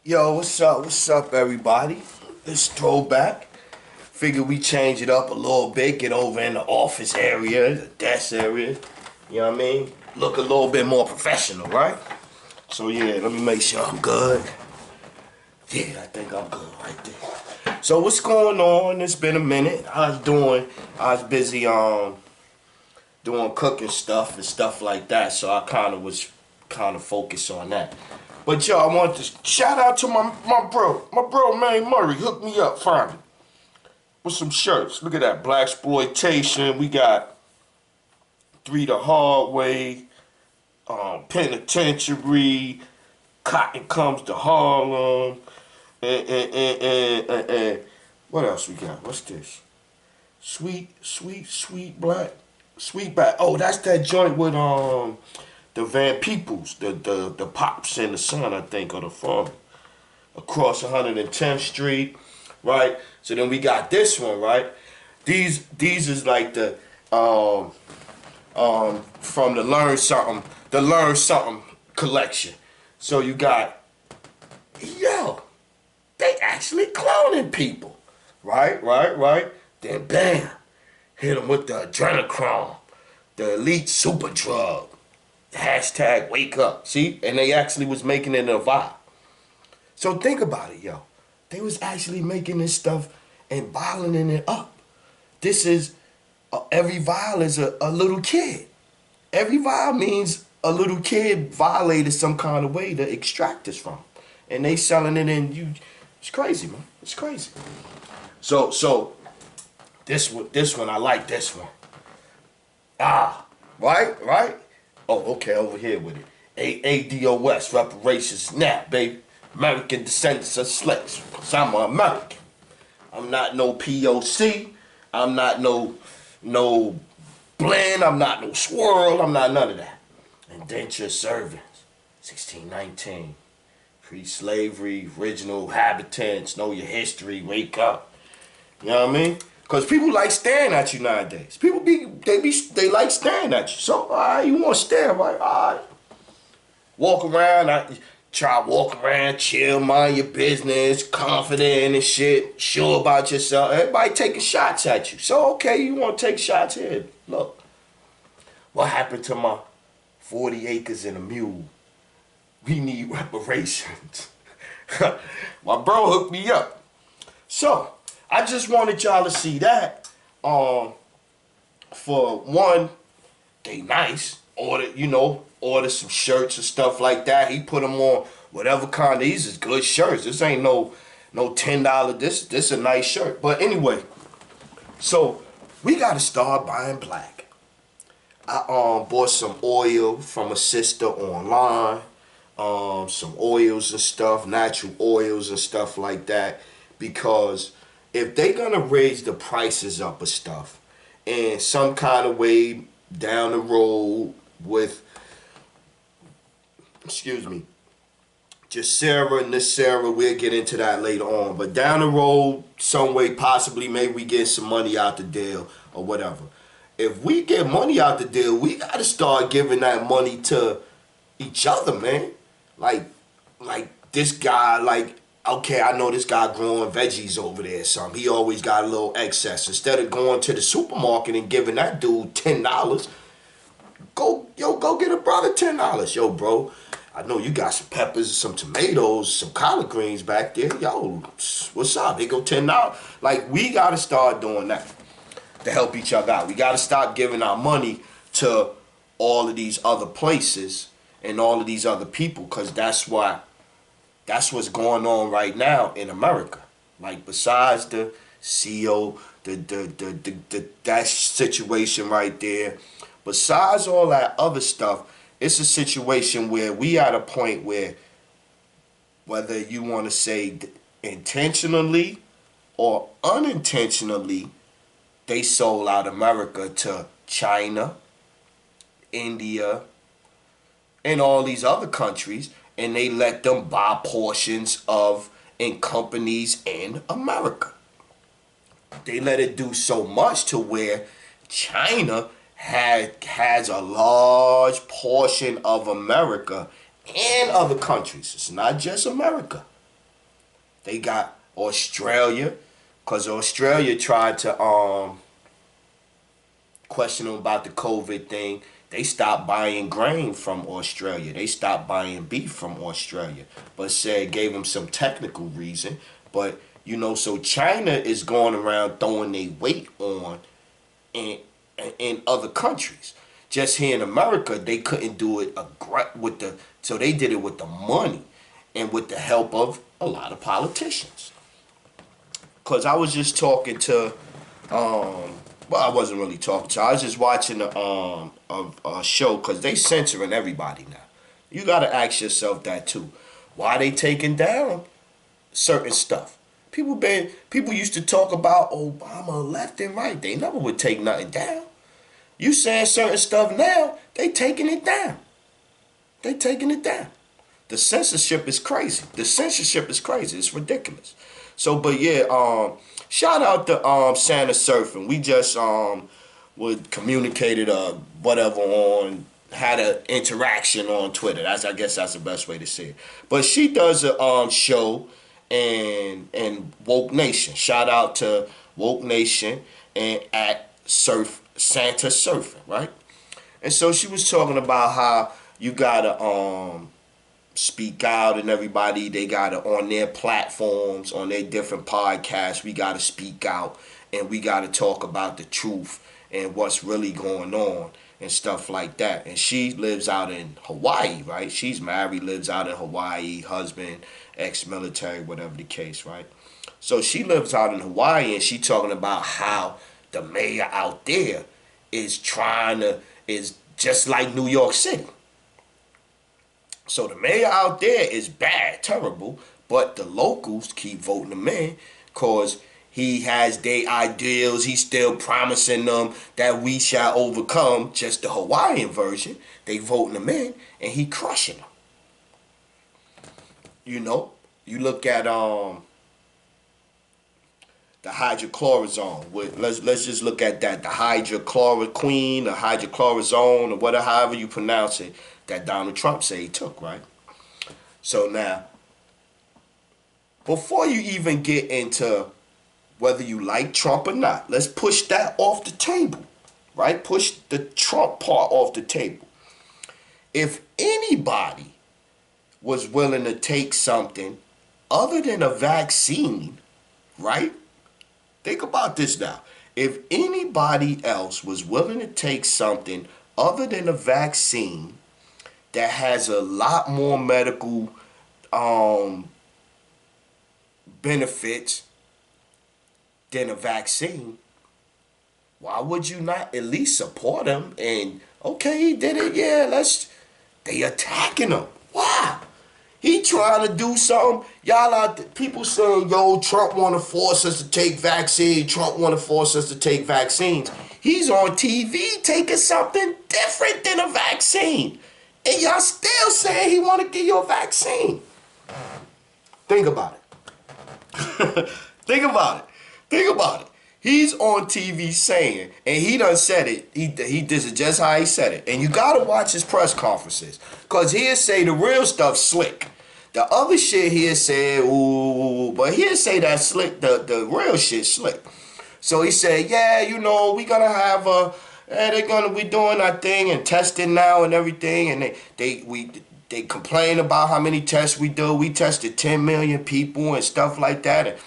Yo, what's up? What's up, everybody? It's Throwback. Figure we change it up a little bit, get over in the office area, the desk area. You know what I mean? Look a little bit more professional, right? So yeah, let me make sure I'm good. Yeah, I think I'm good right there. So what's going on? It's been a minute. I was doing, I was busy doing cooking stuff and stuff like that. So I was kind of focused on that. But yo, I want to shout out to my bro man Murray hooked me up finally with some shirts. Look at that, Black Exploitation. We got Three the Hard Way, Penitentiary, Cotton Comes to Harlem, and what else we got? What's this? Sweet black, sweet back. Oh, that's that joint with the Van Peoples, the Pops and the Son, I think, or the Farm, across 110th Street, right? So then we got this one, right? These is like the from the Learn Something collection. So you got, yo, they actually cloning people, right? Then bam, hit them with the adrenochrome, the elite super drug. Hashtag wake up. See? And they actually was making it a vibe. So think about it, yo. They was actually making this stuff and violating it up. This is, every vial is a little kid. Every vial means a little kid violated some kind of way to extract this from. And they selling it in, it's crazy, man. It's crazy. So this one, I like this one. Right? Oh, okay, over here with it. ADOS, reparations now, baby. American descendants of slaves. Cause I'm an American. I'm not no POC. I'm not no blend. I'm not no swirl. I'm not none of that. Indentured servants. 1619. Pre-slavery, original habitants. Know your history. Wake up. You know what I mean? Cause people like staring at you nowadays. People they like staring at you. So you want to stare, right? Walk around. Try to walk around, chill, mind your business, confident and shit, sure about yourself. Everybody taking shots at you. So okay, you want to take shots here? Look, what happened to my 40 acres and a mule? We need reparations. My bro hooked me up. So I just wanted y'all to see that. For one, they nice. Order some shirts and stuff like that. He put them on whatever kind. These is good shirts. This ain't no $10. This a nice shirt. But anyway, so we gotta start buying black. I bought some oil from a sister online. Some oils and stuff, natural oils and stuff like that. Because if they gonna raise the prices up of stuff in some kind of way down the road with, just Sarah and this Sarah, we'll get into that later on. But down the road, some way, possibly, maybe we get some money out the deal or whatever. If we get money out the deal, we gotta start giving that money to each other, man. Like this guy, okay, I know this guy growing veggies over there or something. He always got a little excess. Instead of going to the supermarket and giving that dude $10, go get a brother $10. Yo, bro, I know you got some peppers, some tomatoes, some collard greens back there. Yo, what's up? They go $10. Like, we got to start doing that to help each other out. We got to stop giving our money to all of these other places and all of these other people, because that's what's going on right now in America. Like, besides the CEO, that situation right there, besides all that other stuff, it's a situation where we at a point where, whether you want to say intentionally or unintentionally, they sold out America to China, India, and all these other countries, and they let them buy portions of in companies in America. They let it do so much to where China has a large portion of America and other countries. It's not just America. They got Australia, because Australia tried to question them about the COVID thing. They stopped buying grain from Australia. They stopped buying beef from Australia, but said gave them some technical reason. But so China is going around throwing their weight on in other countries. Just here in America, they couldn't do it so they did it with the money and with the help of a lot of politicians. Cause I was just talking to, well, I wasn't really talking to. I was just watching a show, cause they censoring everybody now. You gotta ask yourself that too. Why they taking down certain stuff? People used to talk about Obama left and right. They never would take nothing down. You saying certain stuff now, they taking it down. They taking it down. The censorship is crazy. The censorship is crazy. It's ridiculous. So, but yeah, shout out to Santa Surfing. We just would communicated whatever had an interaction on Twitter. I guess that's the best way to say it. But she does a show and Woke Nation. Shout out to Woke Nation and at Santa Surfing, right? And so she was talking about how you gotta speak out, and everybody, they gotta, on their platforms, on their different podcasts, we gotta speak out and we gotta talk about the truth and what's really going on and stuff like that. And she lives out in Hawaii, right? She's married, lives out in Hawaii, husband, ex-military, whatever the case, right? So she lives out in Hawaii, and she talking about how the mayor out there is just like New York City. So the mayor out there is bad, terrible, but the locals keep voting him in because he has their ideals. He's still promising them that we shall overcome, just the Hawaiian version. They voting him in, and he crushing them. You look at the hydrochlorozone. Let's just look at that. The hydrochloroquine, the hydrochlorozone, or whatever, however you pronounce it, that Donald Trump said he took, right? So now, before you even get into whether you like Trump or not, let's push that off the table, right? Push the Trump part off the table. If anybody was willing to take something other than a vaccine, right? Think about this now. If anybody else was willing to take something other than a vaccine that has a lot more medical benefits than a vaccine, why would you not at least support him? And okay, he did it, yeah, they attacking him. Why? He trying to do something. Y'all out there, people saying, yo, Trump want to force us to take vaccines. Trump want to force us to take vaccines. He's on TV taking something different than a vaccine. And y'all still saying he want to give you a vaccine. Think about it. Think about it. Think about it. He's on TV saying, and he done said it, he did it just how he said it. And you got to watch his press conferences, because he'll say the real stuff slick. The other shit he'll say, ooh, but he'll say that slick, the real shit slick. So he said, yeah, we gonna have we doing our thing and testing now and everything, and they complain about how many tests we do. We tested 10 million people and stuff like that. And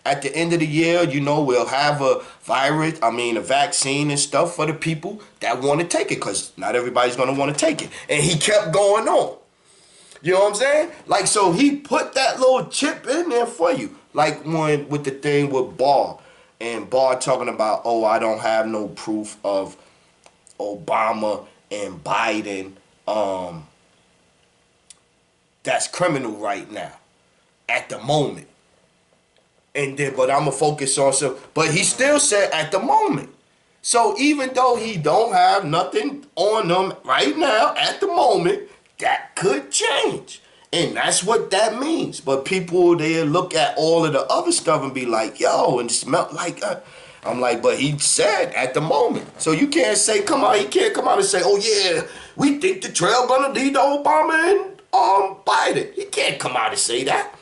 at the end of the year, we'll have a vaccine and stuff for the people that want to take it, because not everybody's gonna want to take it. And he kept going on. You know what I'm saying? Like, so he put that little chip in there for you. Like when with the thing with Barr, and Barr talking about, I don't have no proof of Obama and Biden. That's criminal right now, at the moment. And then, but I'm gonna focus on but he still said at the moment. So even though he don't have nothing on them right now, at the moment, that could change. And that's what that means. But people, they look at all of the other stuff and be like, yo, and smell like, I'm like, but he said at the moment. So you can't say, he can't come out and say, yeah, we think the trail gonna lead to Obama and Biden. He can't come out and say that.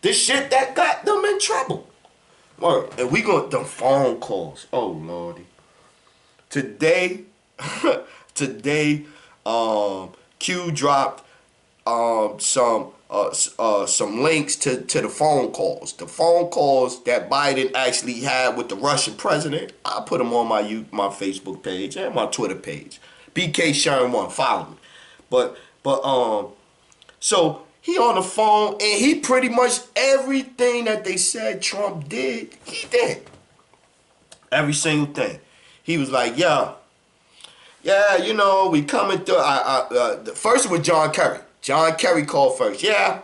The shit that got them in trouble. Word. And we got them phone calls. Oh Lordy. Today, today, Q dropped some links to the phone calls. The phone calls that Biden actually had with the Russian president. I put them on my Facebook page and my Twitter page. BK Sharon 1, follow me. But so he on the phone and he pretty much everything that they said Trump did, he did. Every single thing. He was like, yeah, you know, we coming through. First it was John Kerry. John Kerry called first. Yeah,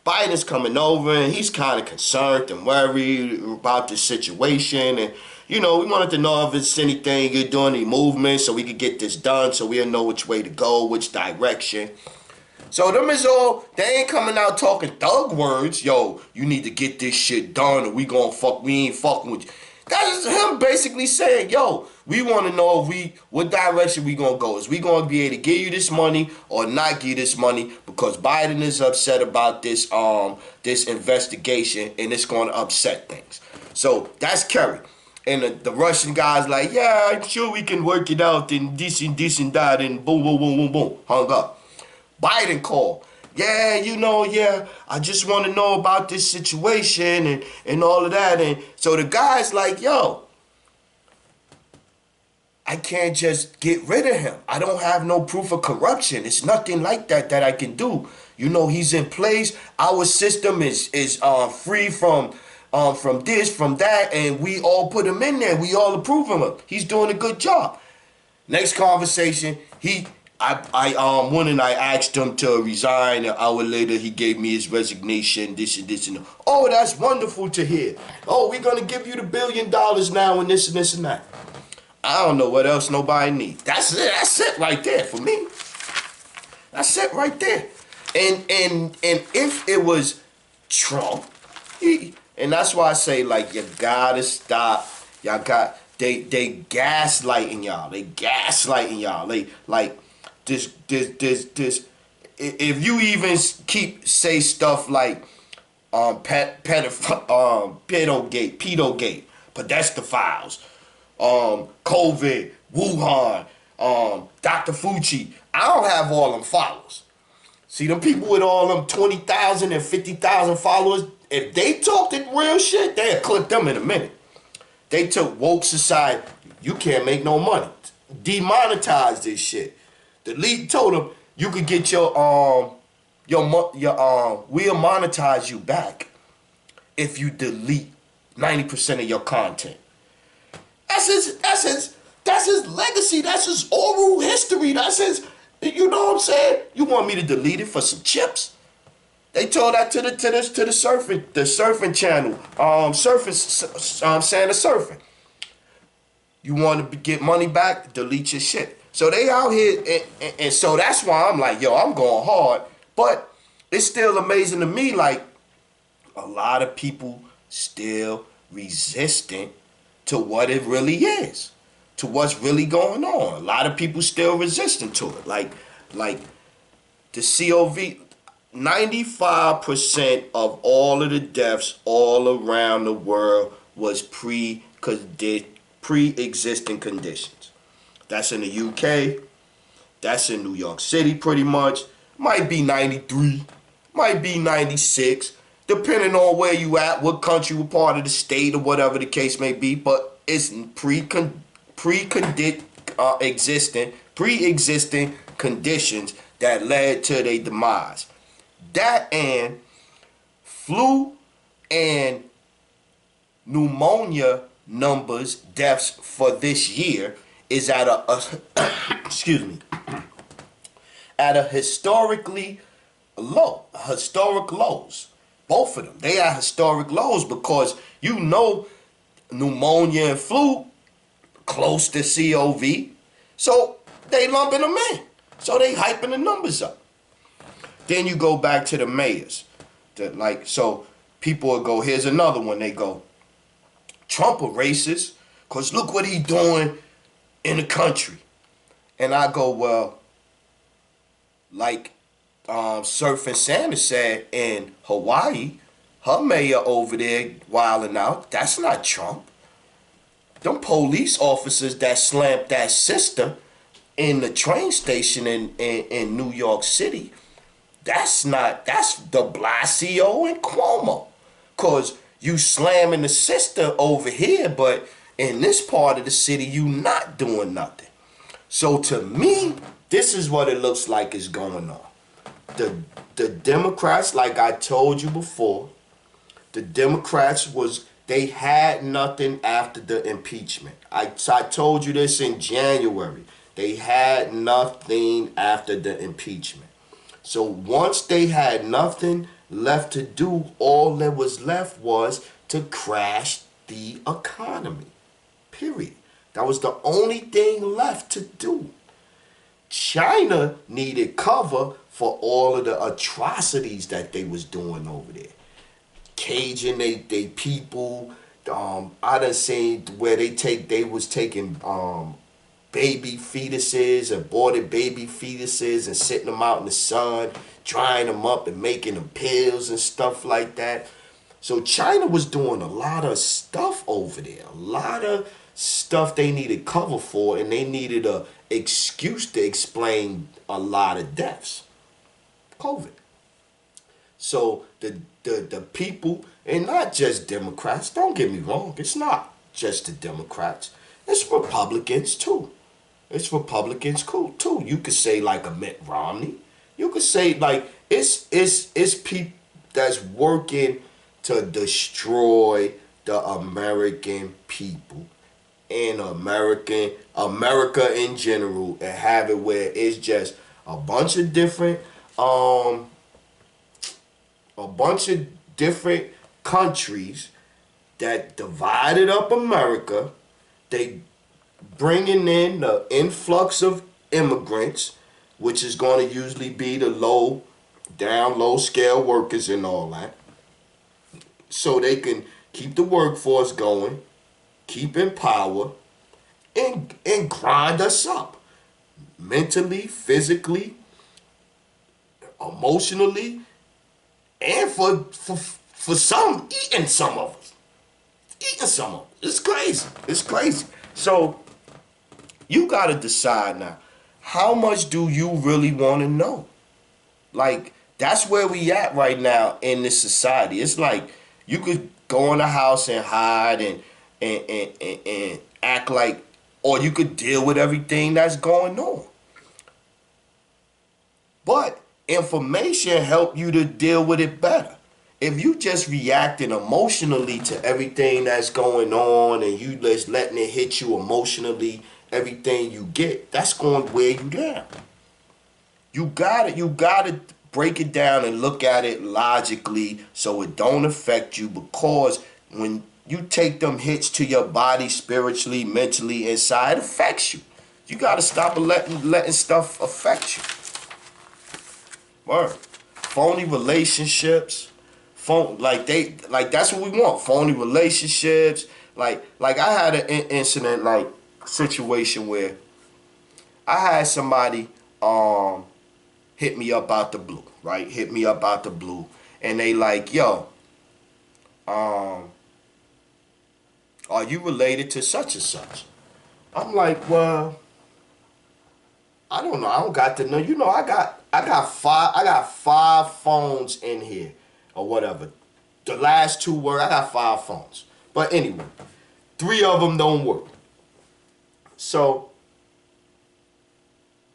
Biden's coming over and he's kind of concerned and worried about the situation. And, you know, we wanted to know if it's anything you're doing, any movement, so we could get this done, so we'll know which way to go, which direction. So them is all, they ain't coming out talking thug words. Yo, you need to get this shit done or we ain't fucking with you. That is him basically saying, yo, we want to know what direction we gonna go. Is we gonna be able to give you this money or not give you this money because Biden is upset about this this investigation and it's gonna upset things. So that's Kerry. And the Russian guy's like, yeah, I'm sure we can work it out and this and that and boom, boom, boom, boom, boom. Hung up. Biden called. Yeah, you know, yeah, I just want to know about this situation and all of that. And so the guy's like, yo, I can't just get rid of him. I don't have no proof of corruption. It's nothing like that I can do. You know, he's in place. Our system is free from this, from that, and we all put him in there. We all approve of him. He's doing a good job. Next conversation, I went and I asked him to resign. An hour later, he gave me his resignation, this and this and that. Oh, that's wonderful to hear. Oh, we're going to give you the $1 billion now and this and this and that. I don't know what else nobody needs. That's it. That's it right there for me. That's it right there. And if it was Trump, and that's why I say, like, you gotta stop. Y'all got, they gaslighting y'all. They gaslighting y'all. They, like, this, if you even say stuff like pedogate, pedestophiles, COVID, Wuhan, Dr. Fauci, I don't have all them followers. See, them people with all them 20,000 and 50,000 followers, if they talked in real shit, they'll clip them in a minute. They took woke society, you can't make no money. Demonetize this shit. The league told them you could get we'll monetize you back if you delete 90% of your content. That's his legacy. That's his oral history. That's his, you know what I'm saying? You want me to delete it for some chips? They told that to the surfing channel, Santa Surfing. You want to get money back? Delete your shit. So they out here, and so that's why I'm like, yo, I'm going hard. But it's still amazing to me, like, a lot of people still resistant to what it really is, to what's really going on. A lot of people still resistant to it. Like the COVID, 95% of all of the deaths all around the world was pre-existing conditions. That's in the UK. That's in New York City pretty much. Might be 93. Might be 96. Depending on where you at, what country, what part of the state, or whatever the case may be. But it's pre-existing conditions that led to their demise. That and flu and pneumonia numbers, deaths for this year is at at a historically low, historic lows. Both of them, they are historic lows because you know pneumonia and flu close to COVID, so they lumping them in. So they hyping the numbers up. Then you go back to the mayors. So people will go, here's another one. They go, Trump a racist because look what he doing in the country. And I go, well, like Surfing Sanders said in Hawaii her mayor over there wilding out. That's not Trump. Them police officers that slammed that sister in the train station in New York City, that's de Blasio and Cuomo. Cause you slamming the sister over here, but in this part of the city, you not doing nothing. So to me, this is what it looks like is going on. The Democrats, like I told you before, the Democrats they had nothing after the impeachment. I told you this in January. They had nothing after the impeachment. So once they had nothing left to do, all that was left was to crash the economy. Period. That was the only thing left to do. China needed cover for all of the atrocities that they was doing over there. Caging they people. I done seen where they was taking baby fetuses, aborted baby fetuses, and sitting them out in the sun, drying them up and making them pills and stuff like that. So China was doing a lot of stuff over there, a lot of stuff they needed cover for, and they needed a excuse to explain a lot of deaths. COVID. So the people, and not just Democrats, don't get me wrong, it's not just the Democrats, it's Republicans too. It's Republicans cool too. You could say like a Mitt Romney. You could say like it's people that's working to destroy the American people and America in general, and have it where it's just a bunch of different countries that divided up America. They bringing in the influx of immigrants, which is going to usually be the low scale workers and all that, so they can keep the workforce going, keep in power, and grind us up mentally, physically, emotionally, and for some, eating some of us. It's crazy. It's crazy. So you got to decide now, how much do you really want to know? Like, that's where we at right now in this society. It's like you could go in the house and hide and act like, or you could deal with everything that's going on. But information help you to deal with it better. If you just reacting emotionally to everything that's going on, and you just letting it hit you emotionally, everything you get, that's going to wear you down. You gotta break it down and look at it logically so it don't affect you, because when you take them hits to your body spiritually, mentally, inside, it affects you. You gotta stop letting stuff affect you. Word. Phony relationships. That's what we want. Phony relationships. Like I had an incident, like situation where I had somebody hit me up out the blue, right? Hit me up out the blue, and they like, yo, are you related to such and such? I'm like, well, I don't know. I don't got to know. You know, I got five phones in here or whatever. The last two were, I got 5 phones. But anyway, 3 of them don't work. So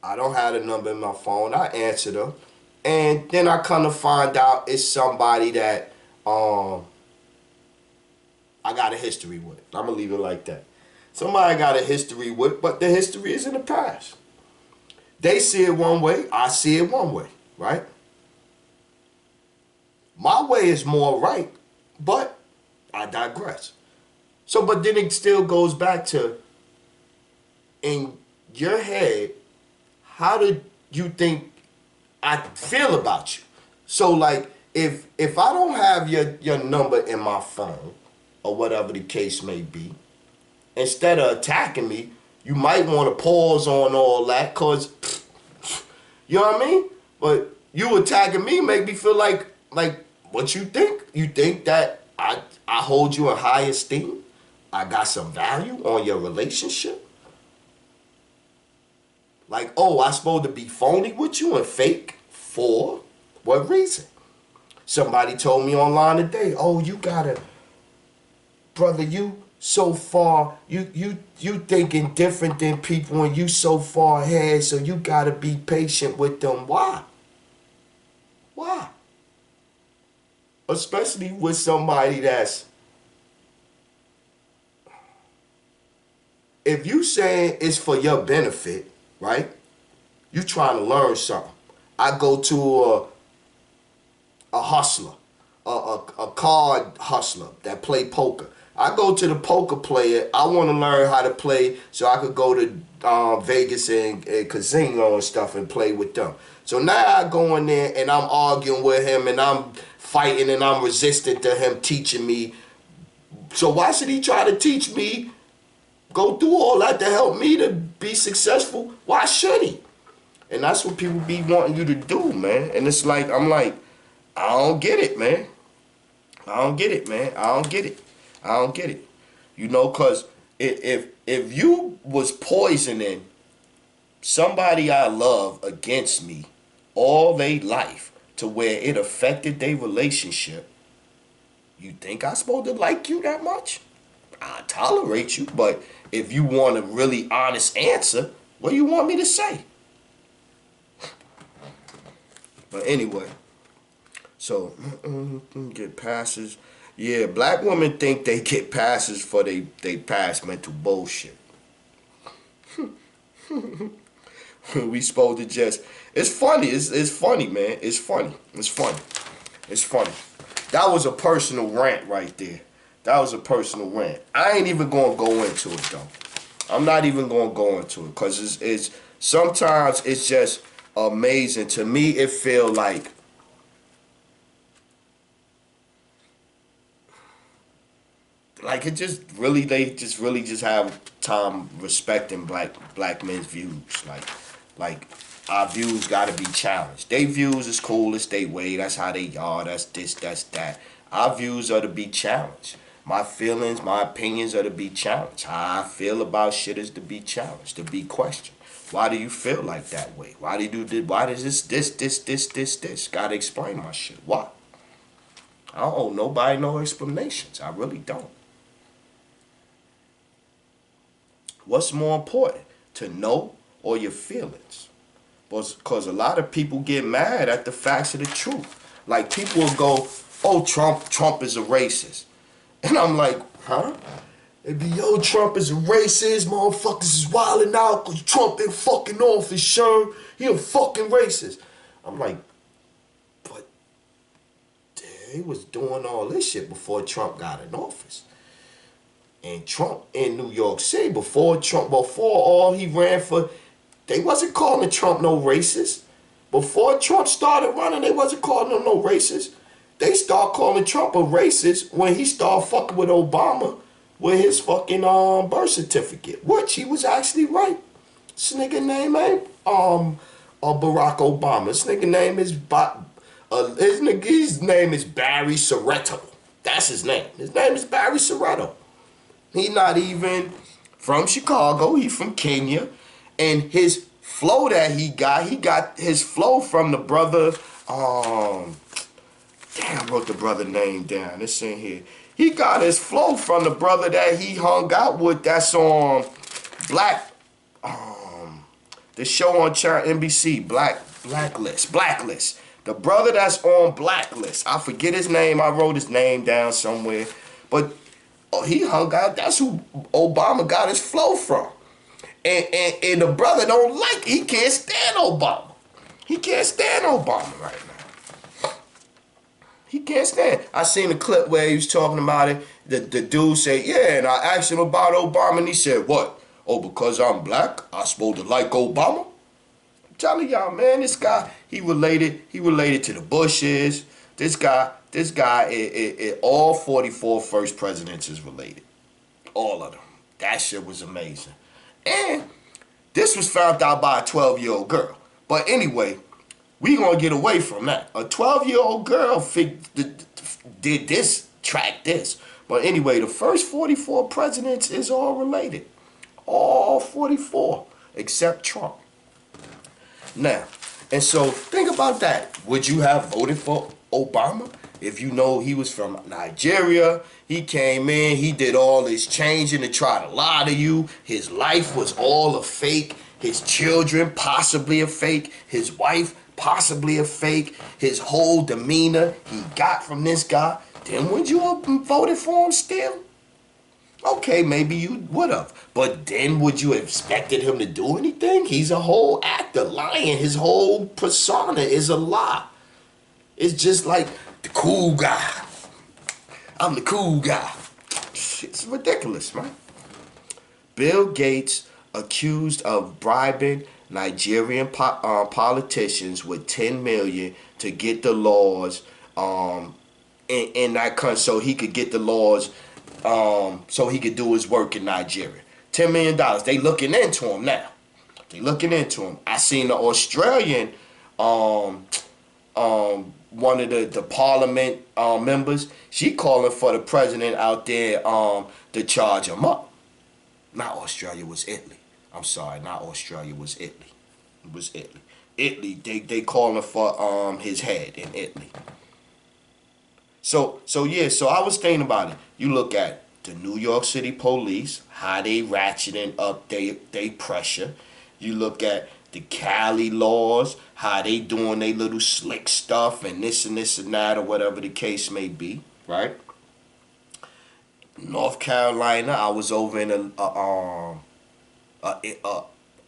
I don't have the number in my phone. I answered her, and then I come to find out it's somebody that I got a history with. I'm gonna leave it like that. Somebody I got a history with, but the history is in the past. They see it one way, I see it one way, right? My way is more right, but I digress. So, but then it still goes back to, in your head, how did you think I feel about you? So, like, if I don't have your number in my phone, or whatever the case may be, instead of attacking me, you might want to pause on all that, because, you know what I mean? But you attacking me make me feel like What you think? You think that I hold you in high esteem? I got some value on your relationship? Like, oh, I supposed to be phony with you and fake? For what reason? Somebody told me online today, oh, you gotta, brother, you so far, you thinking different than people and you so far ahead, so you gotta be patient with them. Why? Why? Especially with somebody that's, if you saying it's for your benefit, right? You trying to learn something. I go to a hustler, a card hustler that play poker. I go to the poker player. I want to learn how to play so I could go to Vegas and casino and stuff and play with them. So now I go in there and I'm arguing with him and I'm fighting and I'm resistant to him teaching me. So why should he try to teach me, go through all that to help me to be successful? Why should he? And that's what people be wanting you to do, man. And it's like, I'm like, I don't get it, man. I don't get it, man. I don't get it. I don't get it. You know, because if you was poisoning somebody I love against me all their life to where it affected their relationship, you think I supposed to like you that much? I tolerate you, but if you want a really honest answer, what do you want me to say? But anyway, so get passes. Yeah, black women think they get passes for they pass mental bullshit. We supposed to just, it's funny, it's funny, man. It's funny. It's funny. It's funny. That was a personal rant right there. That was a personal rant. I ain't even gonna go into it though. I'm not even gonna go into it because it's sometimes it's just amazing. To me, it feel like it just really, they just really just have time respecting black men's views. Like our views gotta be challenged. They views is cool, it's they way, that's how they are, that's this, that's that. Our views are to be challenged. My feelings, my opinions are to be challenged. How I feel about shit is to be challenged, to be questioned. Why do you feel like that way? Why does this? Gotta explain my shit. Why? I don't owe nobody no explanations. I really don't. What's more important, to know or your feelings? Because a lot of people get mad at the facts of the truth. Like people will go, oh, Trump is a racist. And I'm like, huh? They be, yo, Trump is a racist, motherfuckers is wilding out because Trump in fucking office, sure. He a fucking racist. I'm like, but he was doing all this shit before Trump got in office. And Trump in New York City, before all he ran for, they wasn't calling Trump no racist. Before Trump started running, they wasn't calling him no racist. They start calling Trump a racist when he started fucking with Obama with his fucking birth certificate, which he was actually right. This nigga name ain't Barack Obama. This nigga name is his name is Barry Soretto. That's his name. His name is Barry Soretto. He not even from Chicago. He from Kenya, and his flow that he got his flow from the brother. Damn, I wrote the brother name down. It's in here. He got his flow from the brother that he hung out with. That's on Black, the show on NBC, Blacklist. The brother that's on Blacklist. I forget his name. I wrote his name down somewhere, but he hung out. That's who Obama got his flow from. And the brother don't like. He can't stand Obama. He can't stand Obama right now. He can't stand. I seen a clip where he was talking about it. The dude said, yeah, and I asked him about Obama, and he said, what? Oh, because I'm black, I supposed to like Obama? I'm telling y'all, man, this guy, he related to the Bushes. This guy, all 44 first presidents is related. All of them. That shit was amazing. And this was found out by a 12-year-old girl. But anyway, We gonna get away from that. A 12-year-old girl did this, track this. But anyway, the first 44 presidents is all related. All 44, except Trump. Now, and so think about that. Would you have voted for Obama if you know he was from Nigeria? He came in, he did all this changing to try to lie to you. His life was all a fake. His children, possibly a fake. His wife, possibly a fake. His whole demeanor he got from this guy. Then would you have voted for him still? Okay, maybe you would have. But then would you have expected him to do anything? He's a whole actor lying. His whole persona is a lie. It's just like the cool guy. I'm the cool guy. It's ridiculous, man. Bill Gates accused of bribing Nigerian politicians with $10 million to get the laws in that country, so he could get the laws so he could do his work in Nigeria. $10 million. They looking into him now. They looking into him. I seen the Australian one of the parliament members, she calling for the president out there to charge him up. Not Australia, was Italy. I'm sorry, not Australia, was Italy. It was Italy. Italy, they calling for his head in Italy. So I was thinking about it. You look at the New York City police, how they ratcheting up they pressure. You look at the Cali laws, how they doing they little slick stuff and this and that or whatever the case may be, right? North Carolina, I was over in a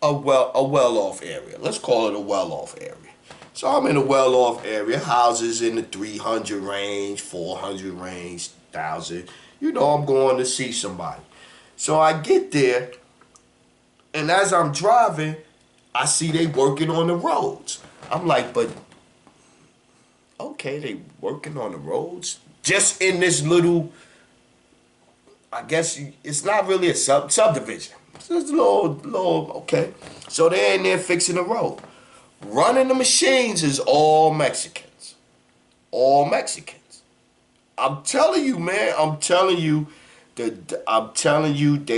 well-off area. Let's call it a well-off area. So I'm in a well-off area, houses in the 300 range, 400 range, 1,000. You know, I'm going to see somebody. So I get there, and as I'm driving, I see they working on the roads. I'm like, but, okay, they working on the roads? Just in this little, I guess it's not really a subdivision. It's just a little, okay. So they're in there fixing the road. Running the machines is all Mexicans. All Mexicans. I'm telling you, man. I'm telling you, they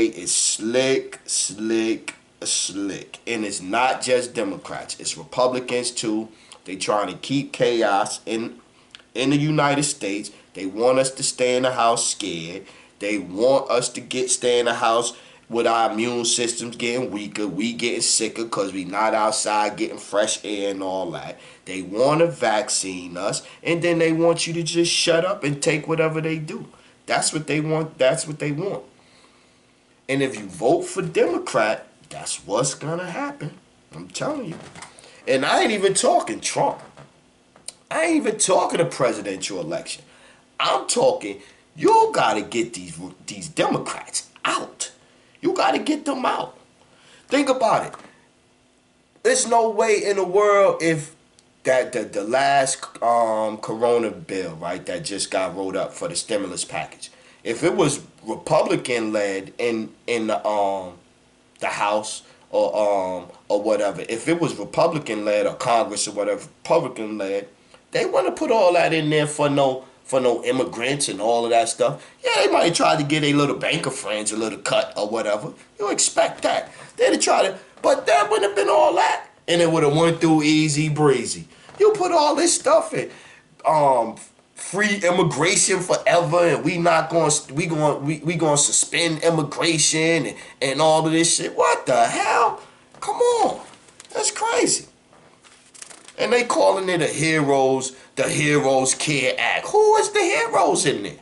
is slick. And it's not just Democrats. It's Republicans, too. They trying to keep chaos in the United States. They want us to stay in the house scared. They want us to stay in the house with our immune systems getting weaker, we getting sicker because we not outside getting fresh air and all that. They want to vaccine us, and then they want you to just shut up and take whatever they do. That's what they want. That's what they want. And if you vote for Democrat, that's what's going to happen. I'm telling you. And I ain't even talking Trump. I ain't even talking the presidential election. I'm talking, you got to get these Democrats out. You got to get them out. Think about it. There's no way in the world if the last Corona bill, right, that just got rolled up for the stimulus package, if it was Republican led in the House or whatever, if it was Republican led or Congress or whatever, Republican led, they want to put all that in there for no immigrants and all of that stuff. Yeah, they might try to get a little banker friends a little cut or whatever. You expect that. They'd try to, but that wouldn't have been all that. And it would have went through easy breezy. You put all this stuff in, free immigration forever, and we gonna suspend immigration and all of this shit. What the hell? Come on. That's crazy. And they calling it the Heroes Care Act. Who is the heroes in there?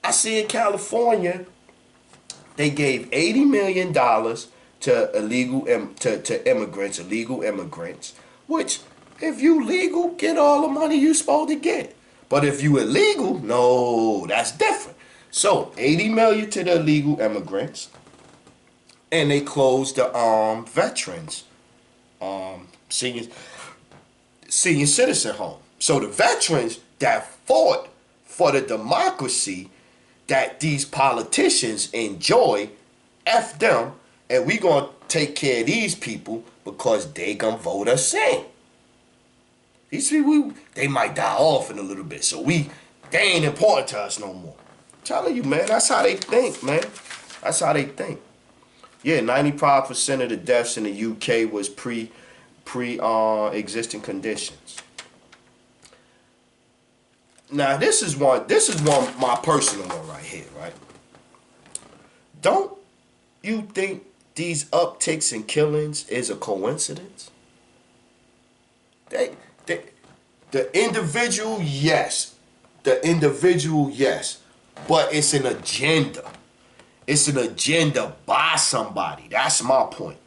I see in California, they gave $80 million to illegal immigrants, which if you legal, get all the money you supposed to get. But if you illegal, no, that's different. So $80 million to the illegal immigrants, and they closed the veterans, senior citizen home. So the veterans that fought for the democracy that these politicians enjoy, F them, and we gonna take care of these people because they gonna vote us in. These people, they might die off in a little bit. So they ain't important to us no more. I'm telling you, man, that's how they think, man. That's how they think. Yeah, 95% of the deaths in the UK was pre-existing conditions. Now this is one my personal one right here, right? Don't you think these upticks in killings is a coincidence? The individual, yes. The individual, yes. But it's an agenda. It's an agenda by somebody. That's my point.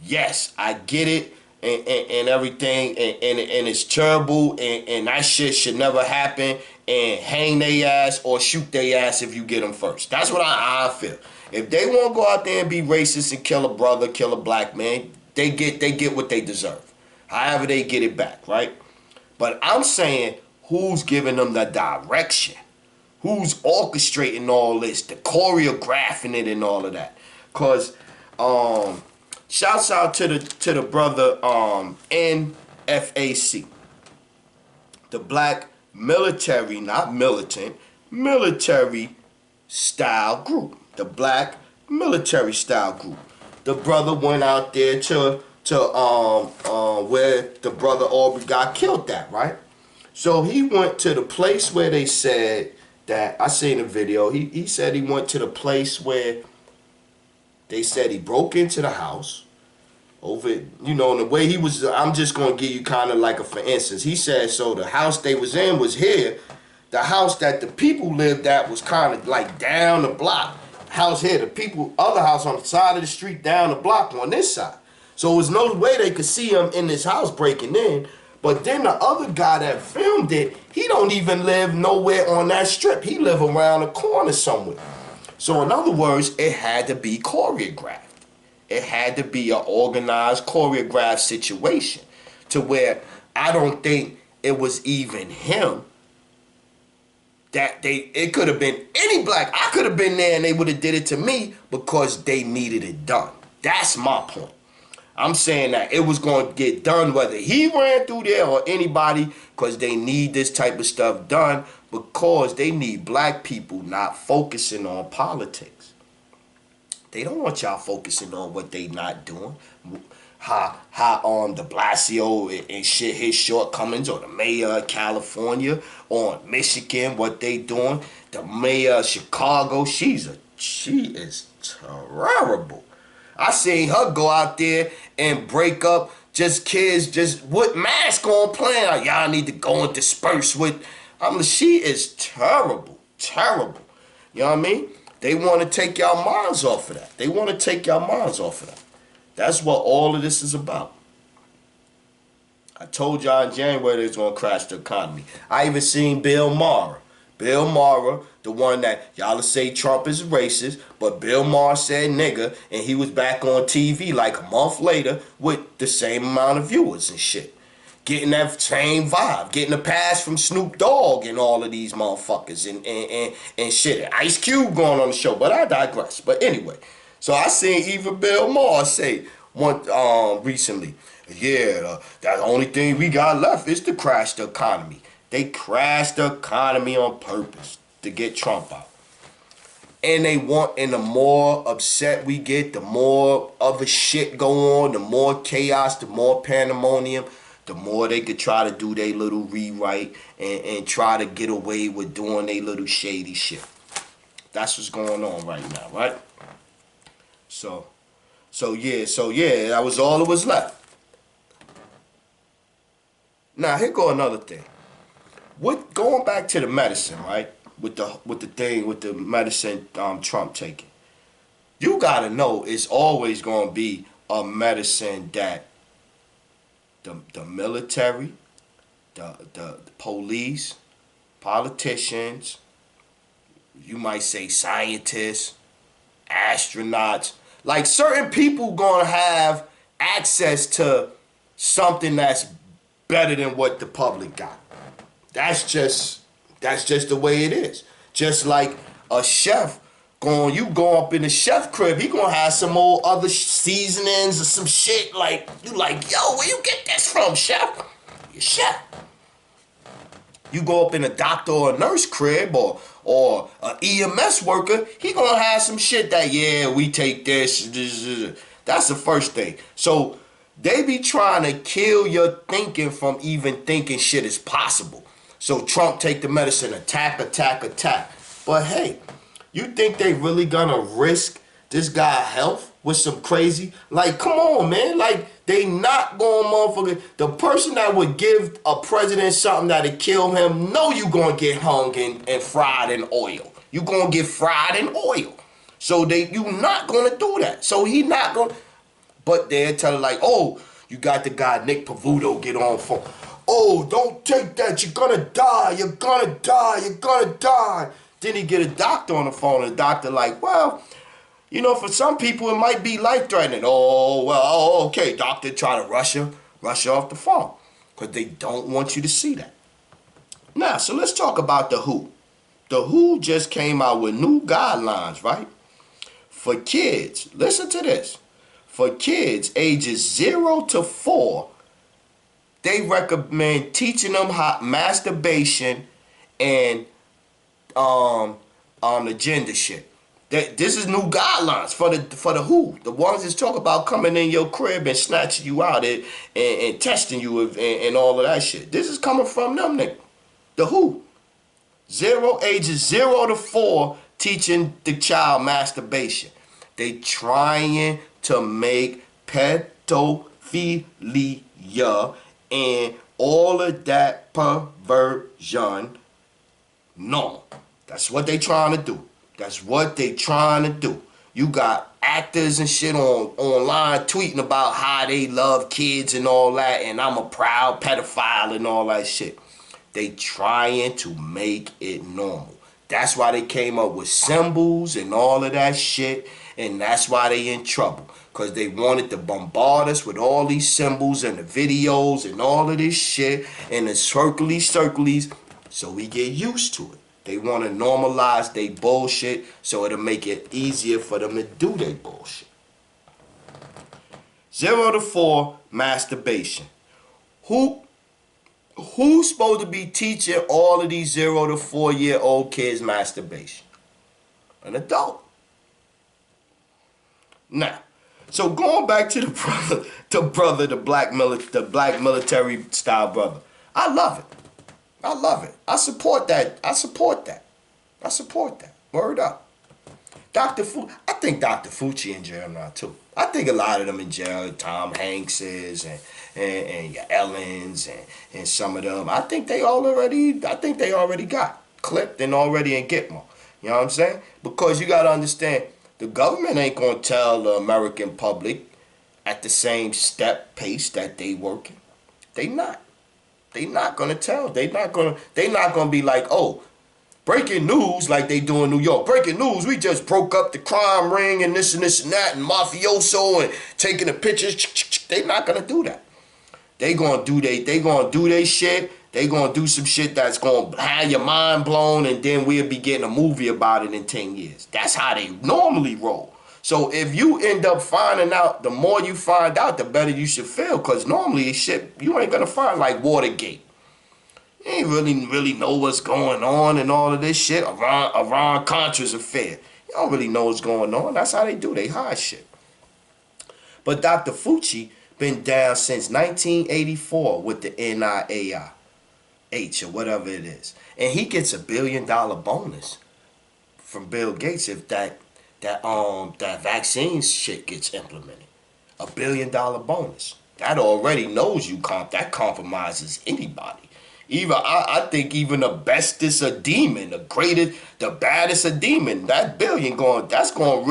Yes, I get it and everything, and it's terrible, and that shit should never happen, and hang their ass or shoot their ass if you get them first. That's what I feel. If they want to go out there and be racist and kill a brother, kill a black man, they get what they deserve. However they get it back, right? But I'm saying, who's giving them the direction? Who's orchestrating all this, the choreographing it and all of that? Cause shouts out to the brother NFAC. The black military, not militant, military style group. The black military style group. The brother went out there to where the brother Aubrey got killed at, right? So he went to the place where they said that, I seen a video, he said he went to the place where they said he broke into the house over, you know, and the way he was, I'm just going to give you kind of like a for instance. He said, so the house they was in was here. The house that the people lived at was kind of like down the block. House here, the people, other house on the side of the street down the block on this side. So there was no way they could see him in this house breaking in. But then the other guy that filmed it, he don't even live nowhere on that strip. He live around the corner somewhere. So in other words, it had to be choreographed. It had to be an organized, choreographed situation to where I don't think it was even him. It could have been any black. I could have been there and they would have did it to me because they needed it done. That's my point. I'm saying that it was going to get done whether he ran through there or anybody, because they need this type of stuff done, because they need black people not focusing on politics. They don't want y'all focusing on what they not doing. How de Blasio and shit, his shortcomings, or the mayor of California, or Michigan, what they doing. The mayor of Chicago, she is terrible. I seen her go out there and break up just kids just with mask on playing. Like, y'all need to go and disperse with. She is terrible, terrible. You know what I mean? They want to take y'all minds off of that. They want to take y'all minds off of that. That's what all of this is about. I told y'all in January they was going to crash the economy. I even seen Bill Maher. Bill Maher, the one that y'all say Trump is racist, but Bill Maher said nigga, and he was back on TV like a month later with the same amount of viewers and shit. Getting that same vibe, getting a pass from Snoop Dogg and all of these motherfuckers and shit. Ice Cube going on the show, but I digress. But anyway, so I seen even Bill Maher say recently, yeah, the only thing we got left is to crash the economy. They crashed the economy on purpose to get Trump out. And the more upset we get, the more other shit go on, the more chaos, the more pandemonium, the more they could try to do their little rewrite and try to get away with doing their little shady shit. That's what's going on right now, right? So yeah, that was all that was left. Now, here go another thing. Going back to the medicine, right? With the medicine Trump taking. You gotta know it's always gonna be a medicine that the military, the police, politicians, you might say scientists, astronauts, like certain people gonna have access to something that's better than what the public got. That's just the way it is. Just like a chef you go up in the chef crib, he gonna have some old other seasonings or some shit like you like, yo, where you get this from, chef? Your chef. You go up in a doctor or a nurse crib or an EMS worker, he gonna have some shit that, yeah, we take this. That's the first thing. So they be trying to kill your thinking from even thinking shit is possible. So Trump take the medicine, attack, attack, attack. But hey, you think they really gonna risk this guy's health with some crazy? Like, come on, man. Like, they not going motherfucker. The person that would give a president something that'd kill him, know you gonna get hung and fried in oil. You gonna get fried in oil. So you not gonna do that. So he not gonna. But they're telling like, oh, you got the guy Nick Pavuto get on phone. Oh, don't take that. You're gonna die. You're gonna die. You're gonna die. Then he get a doctor on the phone, and the doctor like, well, you know, for some people it might be life-threatening. Oh, well, oh, okay, doctor try to rush you off the phone. Because they don't want you to see that. Now, so let's talk about the WHO. The WHO just came out with new guidelines, right? For kids, listen to this. For kids ages 0 to 4, they recommend teaching them how masturbation and the gender shit. This is new guidelines for the WHO. The ones that talk about coming in your crib and snatching you out and testing you and all of that shit. This is coming from them, nigga. The WHO. Ages 0 to 4, teaching the child masturbation. They trying to make pedophilia and all of that perversion normal. That's what they trying to do. That's what they trying to do. You got actors and shit online tweeting about how they love kids and all that, and I'm a proud pedophile and all that shit. They trying to make it normal. That's why they came up with symbols and all of that shit, and that's why they in trouble. Because they wanted to bombard us with all these symbols and the videos and all of this shit and the circlies, so we get used to it. They want to normalize their bullshit so it'll make it easier for them to do their bullshit. 0 to 4, masturbation. Who's supposed to be teaching all of these 0 to 4-year-old kids masturbation? An adult. Now, so going back to the black military style brother. I love it. I love it. I support that. Word up. I think Dr. Fucci in jail now too. I think a lot of them in jail. Tom Hanks is and your Ellens and some of them. I think they already got clipped and already in Gitmo. You know what I'm saying? Because you gotta understand, the government ain't gonna tell the American public at the same pace that they working. They not. They not gonna tell. They not gonna be like, oh, breaking news like they do in New York. Breaking news, we just broke up the crime ring and this and that and mafioso and taking the pictures. They not gonna do that. They gonna do their shit. They gonna do some shit that's gonna have your mind blown, and then we'll be getting a movie about it in 10 years. That's how they normally roll. So if you end up finding out, the more you find out, the better you should feel. Because normally shit, you ain't going to find like Watergate. You ain't really know what's going on and all of this shit. Iran-Contra's affair. You don't really know what's going on. That's how they do. They hide shit. But Dr. Fucci been down since 1984 with the NIAID or whatever it is. And he gets $1 billion bonus from Bill Gates if that vaccine shit gets implemented. $1 billion bonus. That already knows that compromises anybody. I think even the bestest a demon, the baddest a demon, that billion that's gonna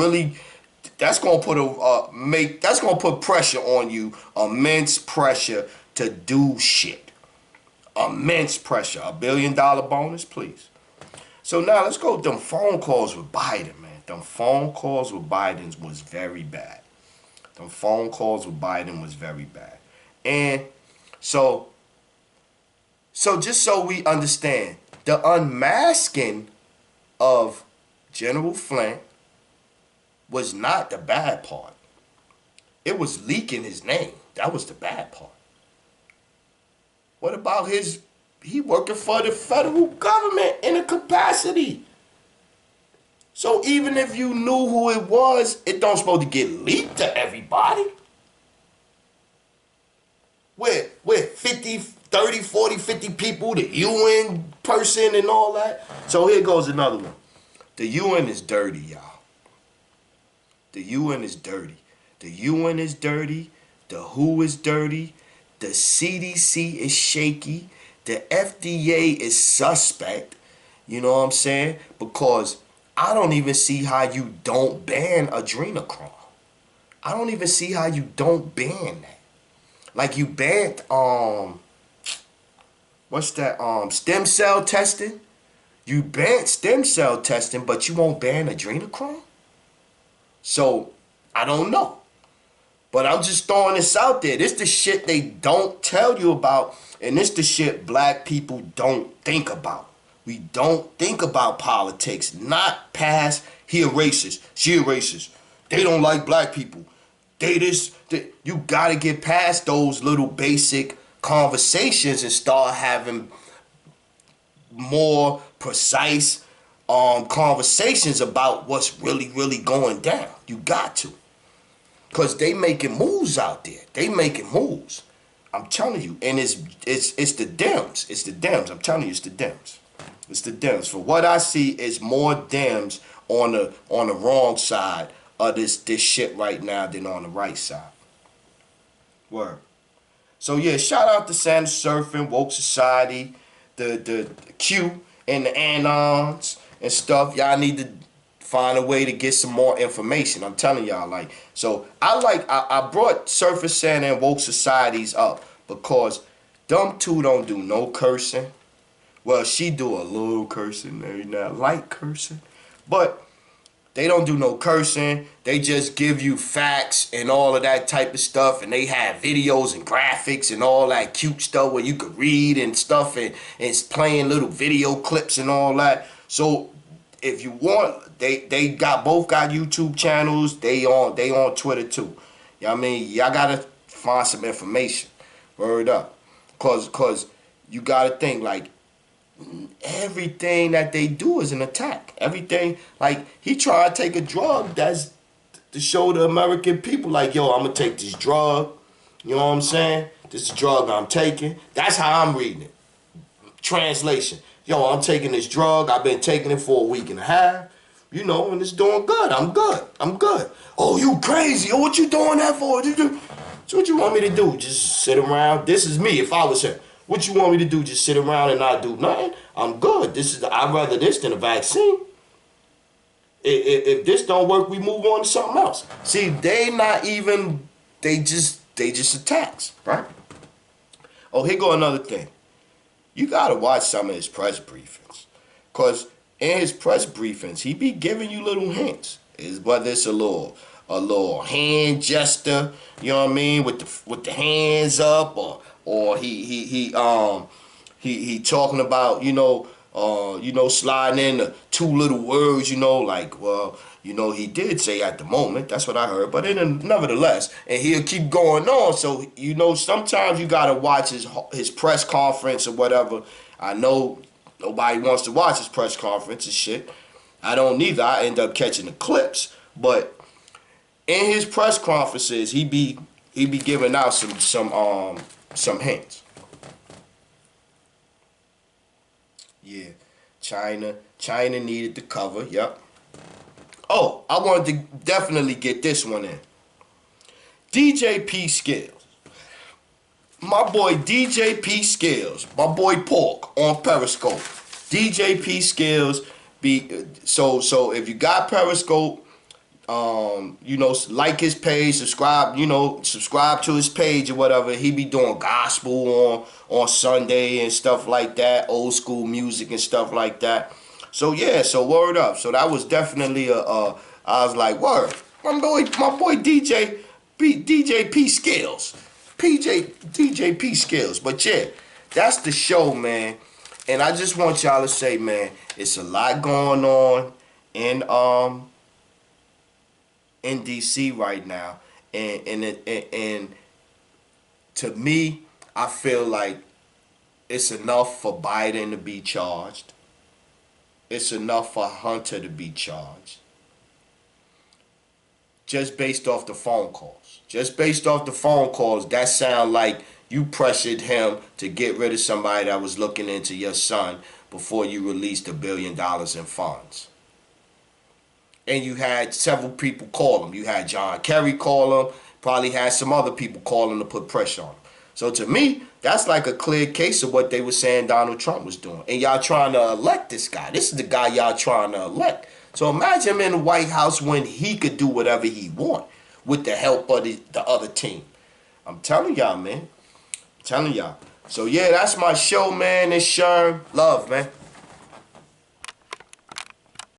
put pressure on you, immense pressure to do shit. Immense pressure. $1 billion bonus, please. So now let's go with them phone calls with Biden, man. Them phone calls with Biden was very bad. And so just so we understand, the unmasking of General Flint was not the bad part. It was leaking his name. That was the bad part. What about his he working for the federal government in a capacity. So even if you knew who it was, it don't supposed to get leaked to everybody. With 50, 30, 40, 50 people, the UN person and all that. So here goes another one. The UN is dirty, y'all. The UN is dirty. The UN is dirty. The WHO is dirty. The CDC is shaky. The FDA is suspect. You know what I'm saying? Because I don't even see how you don't ban adrenochrome. I don't even see how you don't ban that. Like you banned what's that stem cell testing? You banned stem cell testing, but you won't ban adrenochrome? So I don't know. But I'm just throwing this out there. This the shit they don't tell you about, and this the shit black people don't think about. We don't think about politics. Not past, he a racist, she a racist. They don't like black people. You gotta get past those little basic conversations and start having more precise conversations about what's really, really going down. You got to. Because they making moves out there. They making moves. I'm telling you. And it's the Dems. It's the Dems. I'm telling you, it's the Dems. It's the Dems. For what I see, it's more Dems on the wrong side of this shit right now than on the right side. Word. So yeah, shout out to Censorship, Woke Society, the Q and the Anons and stuff. Y'all need to find a way to get some more information. I'm telling y'all, like, so I brought Surface Santa and Woke Societies up because them two don't do no cursing. Well, she do a little cursing, maybe not light cursing, but they don't do no cursing. They just give you facts and all of that type of stuff. And they have videos and graphics and all that cute stuff where you could read and stuff. And it's playing little video clips and all that. So if you want, they both got YouTube channels. They on Twitter too. You know what I mean? Y'all got to find some information. Word up. Cause you got to think like, everything that they do is an attack. Everything, like, he tried to take a drug that's to show the American people, like, yo, I'm going to take this drug. You know what I'm saying? This is a drug I'm taking. That's how I'm reading it. Translation. Yo, I'm taking this drug. I've been taking it for a week and a half. You know, and it's doing good. I'm good. I'm good. Oh, you crazy. Oh, what you doing that for? So what you want me to do? Just sit around? This is me if I was him. What you want me to do? Just sit around and not do nothing? I'm good. I'd rather this than a vaccine. If this don't work, we move on to something else. See, they just attacks, right? Oh, here go another thing. You gotta watch some of his press briefings. Cause in his press briefings, he be giving you little hints. Whether it's a little hand gesture, you know what I mean, with the hands up, or he talking about, sliding in the two little words, like, well, he did say at the moment, that's what I heard, but nevertheless, and he'll keep going on. So, sometimes you gotta watch his press conference or whatever. I know nobody wants to watch his press conference and shit. I don't neither. I end up catching the clips, but in his press conferences, he be giving out some hints. Yeah, China needed the cover. Yep. Oh, I wanted to definitely get this one in. DJ P Skills. My boy DJ P Skills. My boy Pork on Periscope. DJ P Skills so if you got Periscope, like his page, subscribe to his page or whatever. He be doing gospel on Sunday and stuff like that, old school music and stuff like that. So yeah, so word up. So that was definitely I was like, word. My boy DJ P Skills. DJ P Skills. But yeah, that's the show, man. And I just want y'all to say, man, it's a lot going on in DC right now, and to me, I feel like It's enough for Biden to be charged. It's enough for Hunter to be charged. Just based off the phone calls. Just based off the phone calls, that sound like you pressured him to get rid of somebody that was looking into your son before you released $1 billion in funds. And you had several people call him. You had John Kerry call him. Probably had some other people call him to put pressure on him. So to me, that's like a clear case of what they were saying Donald Trump was doing. And y'all trying to elect this guy. This is the guy y'all trying to elect. So imagine him in the White House when he could do whatever he want with the help of the other team. I'm telling y'all, man. I'm telling y'all. So yeah, that's my show, man. It's Sherm. Love, man.